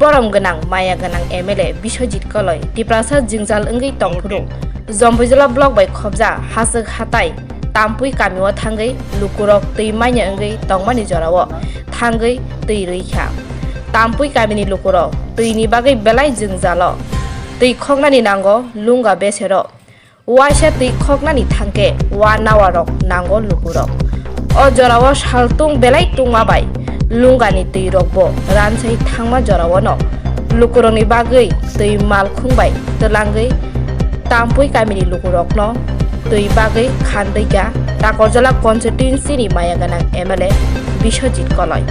Borom Ganang Maya Ganang MLA Bishojit Koloi Diprasa Jingjal Engai Tongpuru Zombujala Block by Khobja Hasek Hatai Tampui Kamiwa Tangai Lukurok Tei Manya Engai Tongmani Jorawo Tangai Tei Rikha Tampui Kamini Lukuro Tei ni Bagai Belai Jingjalo Tei Khognani Nango Lunga Besero Washa Tei Khognani Tanke Wa Nawarok Nango Lukuro O Jorawo Shaltung Belai Tungmabai Lungani tei rokbo ransai thangma jorawano lukuroni bagai tei mal khungbai telangai tampui kamini lukurokno tei bagai khandaiga takorjala constituency ni maya ganang MLA Bishojit Koloi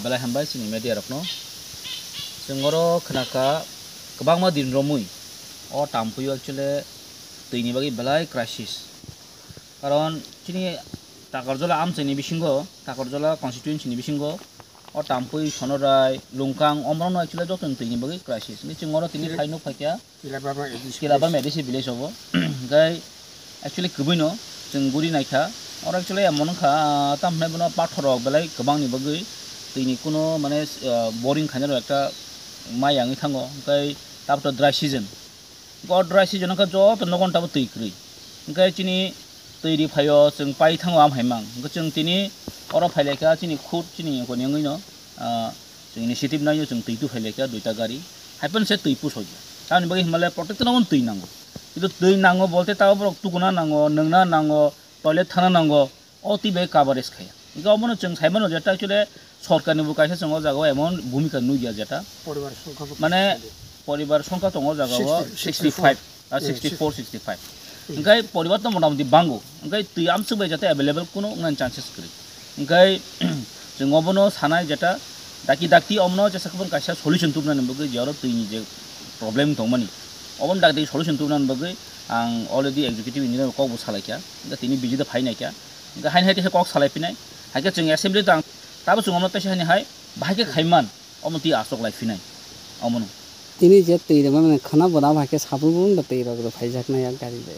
belai hambai sini media rokno sengoro khnaka kebangma din romui o tampui actually tei ni bagai belai crisis karon chini takorjola amcheni bisingo takorjola constituency ni bisingo o tampui sonorai lungkang omrono actually jotun tini bagi crisis ni chingoro tini khaino phakya kilaba medisi village hobo gai actually kubuino chunguri naikha or actually amon kha tamne bono pathorok belai kobang ni bagi tini kuno mane boring khanero ekta mayangi thango gai tapto dry season dry season ka jot nogon tabo tuikri gai chini tei phayo chung pai thango am haimang chung tini oro phaileka chini khut chini ko nengai no chung initiative nayo chung tei tu phaileka duita gari haipan se tei pu soja tani bagi himalaya protect nangon tei nango itu tei nango bolte taw borok tukuna nango nangna nango toilet thana nango oti be coverage khaya iga omono chung saimano jeta actually সরকার নিবু কাইসা চঙ্গ জাগাও এমন ভূমিকা নুই গিয়া যেটা মানে পরিবার সংখ্যা চঙ্গ জাগাও 65 64 65 Enggak, polibat tu modal di bangku. Enggak, tiap sebaik jatuh available kuno ngan chances kiri. Enggak, jengobono sana jatuh daki omno jasa kepun kasih solution tu nan bagai jauh tu ini je problem tu mani. Omon daki solution tu nan bagai ang already executive engineer kau bus salai kya. Enggak ini biji tu fine nak kya. Enggak hain hati kau salai pinai. Haikal jeng assembly tu ang tapi jengomno tu sih ni hai bahaya khaiman. Omon ti asok life pinai. Omon. Ini je tei mana khana boda bhake sabun da tei rok phai jak na yak gari de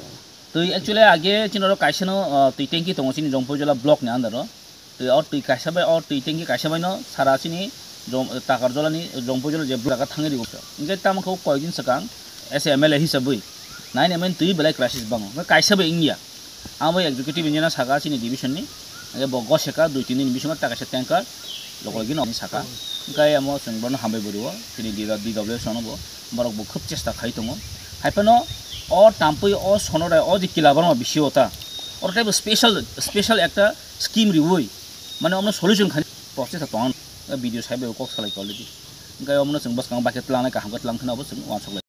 तो actually आगे चिनरो काइसनो तई टेंकी तंगो चिनि जंपजला block ने अंदरो तो और तई काइसाबाय और तई टेंकी काइसाबायनो सारा चिनि ताकारजलानि जंपजला जे ब्लॉक थांगे दिगो इंगे तामखौ कयदिन सकां एस एमएलए हिसाबै नाइन एमएन तई बेलाय क्राइसिस बाङो काइसाबाय इंगिया आबो एग्जीक्यूटिव इंजिनियर सागा चिनि डिविजन नि आगे बगो सेका 2-3 दिन बिसंगा ताकासे टैंकार लोकलगिन अनि साका गाय आमो संबन हामबाय बरिवो चिनि डब्ल्यूएस अनबो बरक बो खूब चेष्टा खाइ दङ हाइफानो और ताम्पुई और सोनोरा और जी किलाबर में बिशी होता और टाइप स्पेशल एक स्कीम रिवोई माने हमने सॉल्यूशन खाने प्रोसेस था तो वीडियो साइब को सलाइ क्वालिटी गाय हमने संग बस कहाँ बाकी तलाने का हम कतलाम खाना बस वहाँ सब